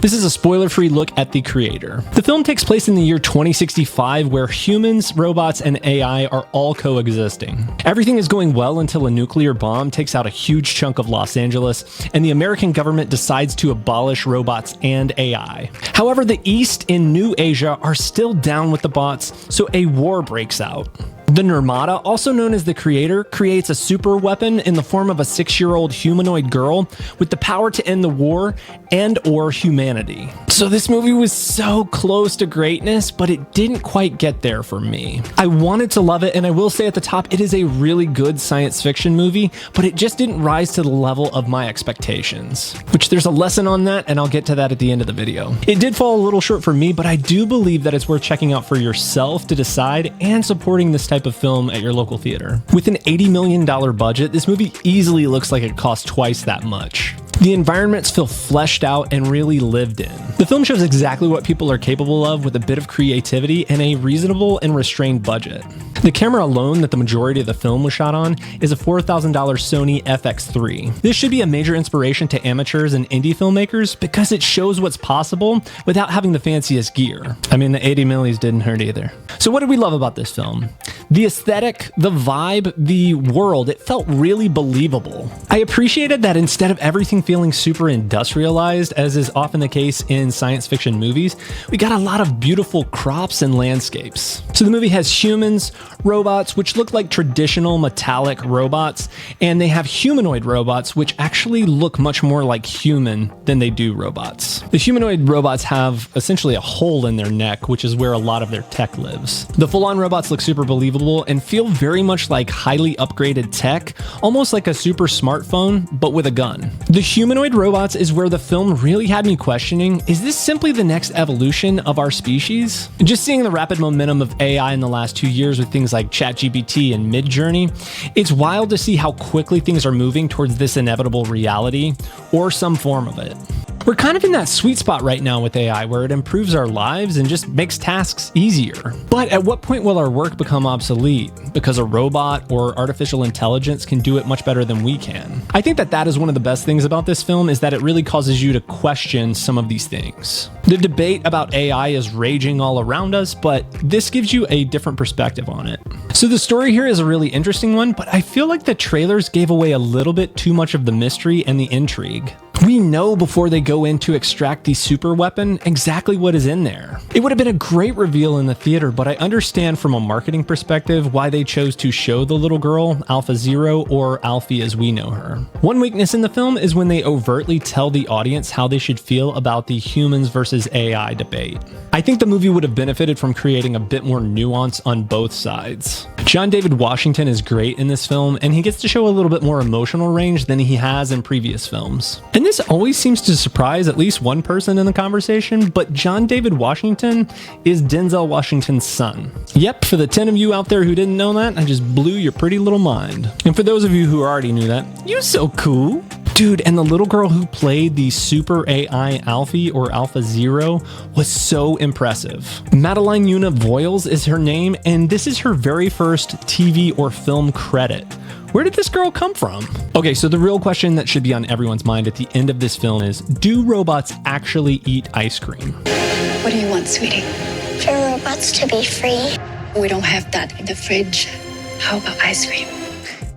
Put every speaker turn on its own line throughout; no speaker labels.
This is a spoiler-free look at the creator. The film takes place in the year 2065, where humans, robots, and AI are all coexisting. Everything is going well until a nuclear bomb takes out a huge chunk of Los Angeles, and the American government decides to abolish robots and AI. However, the East in New Asia are still down with the bots, so a war breaks out. The Nirmata, also known as the creator, creates a super weapon in the form of a 6-year-old humanoid girl with the power to end the war and/or humanity. So this movie was so close to greatness, but it didn't quite get there for me. I wanted to love it, and I will say at the top, it is a really good science fiction movie, but it just didn't rise to the level of my expectations. Which there's a lesson on that, and I'll get to that at the end of the video. It did fall a little short for me, but I do believe that it's worth checking out for yourself to decide and supporting this type of film at your local theater. With an $80 million budget, this movie easily looks like it cost twice that much. The environments feel fleshed out and really lived in. The film shows exactly what people are capable of with a bit of creativity and a reasonable and restrained budget. The camera alone that the majority of the film was shot on is a $4,000 Sony FX3. This should be a major inspiration to amateurs and indie filmmakers because it shows what's possible without having the fanciest gear. I mean, the 80 millis didn't hurt either. So what did we love about this film? The aesthetic, the vibe, the world, it felt really believable. I appreciated that instead of everything feeling super industrialized, as is often the case in science fiction movies, we got a lot of beautiful crops and landscapes. So the movie has humans, robots, which look like traditional metallic robots, and they have humanoid robots, which actually look much more like human than they do robots. The humanoid robots have essentially a hole in their neck, which is where a lot of their tech lives. The full-on robots look super believable and feel very much like highly upgraded tech, almost like a super smartphone, but with a gun. The humanoid robots is where the film really had me questioning, is this simply the next evolution of our species? Just seeing the rapid momentum of AI in the last 2 years with things like ChatGPT and Midjourney, it's wild to see how quickly things are moving towards this inevitable reality, or some form of it. We're kind of in that sweet spot right now with AI where it improves our lives and just makes tasks easier. But at what point will our work become obsolete because a robot or artificial intelligence can do it much better than we can? I think that is one of the best things about this film, is that it really causes you to question some of these things. The debate about AI is raging all around us, but this gives you a different perspective on it. So the story here is a really interesting one, but I feel like the trailers gave away a little bit too much of the mystery and the intrigue. We know before they go in to extract the super weapon exactly what is in there. It would have been a great reveal in the theater, but I understand from a marketing perspective why they chose to show the little girl, Alpha Zero, or Alfie as we know her. One weakness in the film is when they overtly tell the audience how they should feel about the humans versus AI debate. I think the movie would have benefited from creating a bit more nuance on both sides. John David Washington is great in this film, and he gets to show a little bit more emotional range than he has in previous films. And this always seems to surprise at least one person in the conversation, but John David Washington is Denzel Washington's son. Yep, for the 10 of you out there who didn't know that, I just blew your pretty little mind. And for those of you who already knew that, you're so cool. Dude, and the little girl who played the super AI Alfie or Alpha Zero was so impressive. Madeline Una Voiles is her name, and this is her very first TV or film credit. Where did this girl come from? Okay, so the real question that should be on everyone's mind at the end of this film is, do robots actually eat ice cream?
What do you want, sweetie?
For robots to be free.
We don't have that in the fridge. How about ice cream?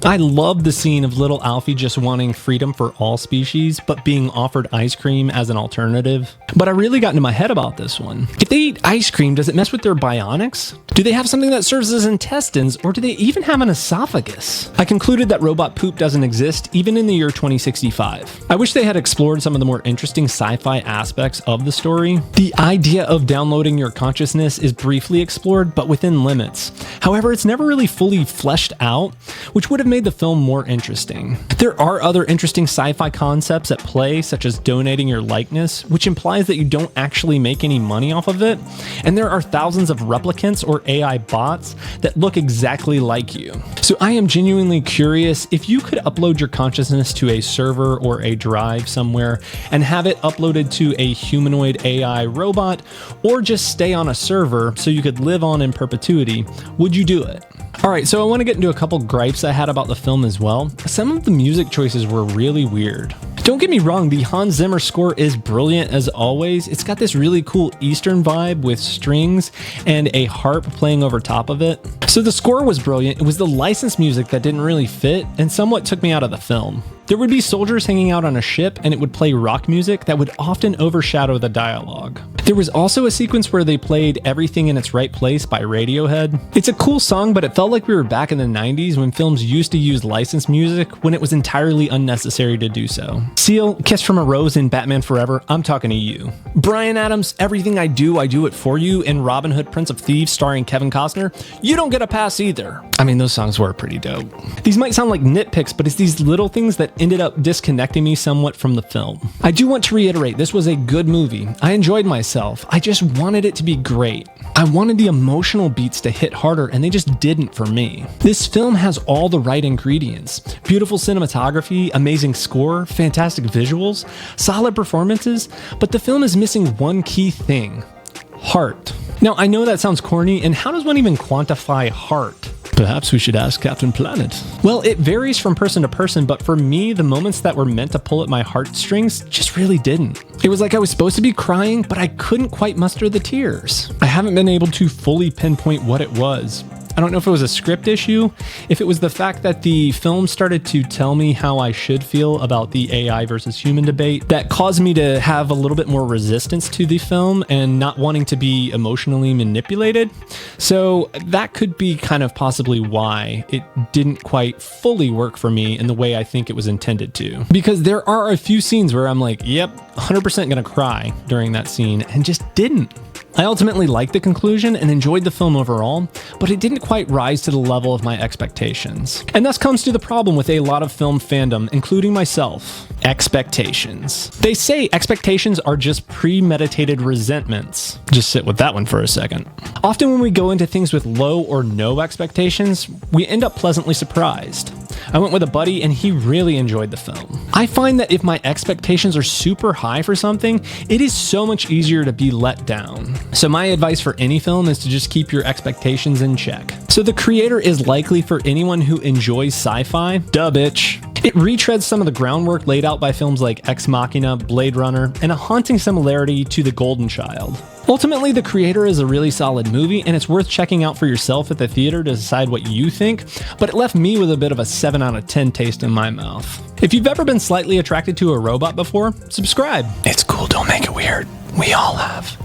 I love the scene of little Alfie just wanting freedom for all species, but being offered ice cream as an alternative. But I really got into my head about this one. If they eat ice cream, does it mess with their bionics? Do they have something that serves as intestines, or do they even have an esophagus? I concluded that robot poop doesn't exist even in the year 2065. I wish they had explored some of the more interesting sci-fi aspects of the story. The idea of downloading your consciousness is briefly explored, but within limits. However, it's never really fully fleshed out, which would have made the film more interesting. There are other interesting sci-fi concepts at play, such as donating your likeness, which implies that you don't actually make any money off of it, and there are thousands of replicants or AI bots that look exactly like you. So I am genuinely curious if you could upload your consciousness to a server or a drive somewhere and have it uploaded to a humanoid AI robot, or just stay on a server so you could live on in perpetuity, would you do it? Alright, so I want to get into a couple gripes I had about the film as well. Some of the music choices were really weird. Don't get me wrong, the Hans Zimmer score is brilliant as always. It's got this really cool Eastern vibe with strings and a harp playing over top of it. So the score was brilliant. It was the licensed music that didn't really fit and somewhat took me out of the film. There would be soldiers hanging out on a ship and it would play rock music that would often overshadow the dialogue. There was also a sequence where they played Everything in Its Right Place by Radiohead. It's a cool song, but it felt like we were back in the 90s when films used to use licensed music when it was entirely unnecessary to do so. Seal, Kiss from a Rose in Batman Forever, I'm talking to you. Bryan Adams' Everything I Do It For You, and Robin Hood, Prince of Thieves starring Kevin Costner, you don't get a pass either. I mean, those songs were pretty dope. These might sound like nitpicks, but it's these little things that ended up disconnecting me somewhat from the film. I do want to reiterate, this was a good movie. I enjoyed myself. I just wanted it to be great. I wanted the emotional beats to hit harder, and they just didn't for me. This film has all the right ingredients. Beautiful cinematography, amazing score, fantastic visuals, solid performances, but the film is missing one key thing: heart. Now, I know that sounds corny, and how does one even quantify heart? Perhaps we should ask Captain Planet. Well, it varies from person to person, but for me, the moments that were meant to pull at my heartstrings just really didn't. It was like I was supposed to be crying, but I couldn't quite muster the tears. I haven't been able to fully pinpoint what it was. I don't know if it was a script issue, if it was the fact that the film started to tell me how I should feel about the AI versus human debate that caused me to have a little bit more resistance to the film and not wanting to be emotionally manipulated. So that could be kind of possibly why it didn't quite fully work for me in the way I think it was intended to. Because there are a few scenes where I'm like, yep, 100% gonna cry during that scene, and just didn't. I ultimately liked the conclusion and enjoyed the film overall, but it didn't quite rise to the level of my expectations. And thus comes to the problem with a lot of film fandom, including myself: expectations. They say expectations are just premeditated resentments. Just sit with that one for a second. Often when we go into things with low or no expectations, we end up pleasantly surprised. I went with a buddy and he really enjoyed the film. I find that if my expectations are super high for something, it is so much easier to be let down. So my advice for any film is to just keep your expectations in check. So The Creator is likely for anyone who enjoys sci-fi. Duh, bitch. It retreads some of the groundwork laid out by films like Ex Machina, Blade Runner, and a haunting similarity to The Golden Child. Ultimately, The Creator is a really solid movie, and it's worth checking out for yourself at the theater to decide what you think, but it left me with a bit of a 7 out of 10 taste in my mouth. If you've ever been slightly attracted to a robot before, subscribe. It's cool, don't make it weird. We all have.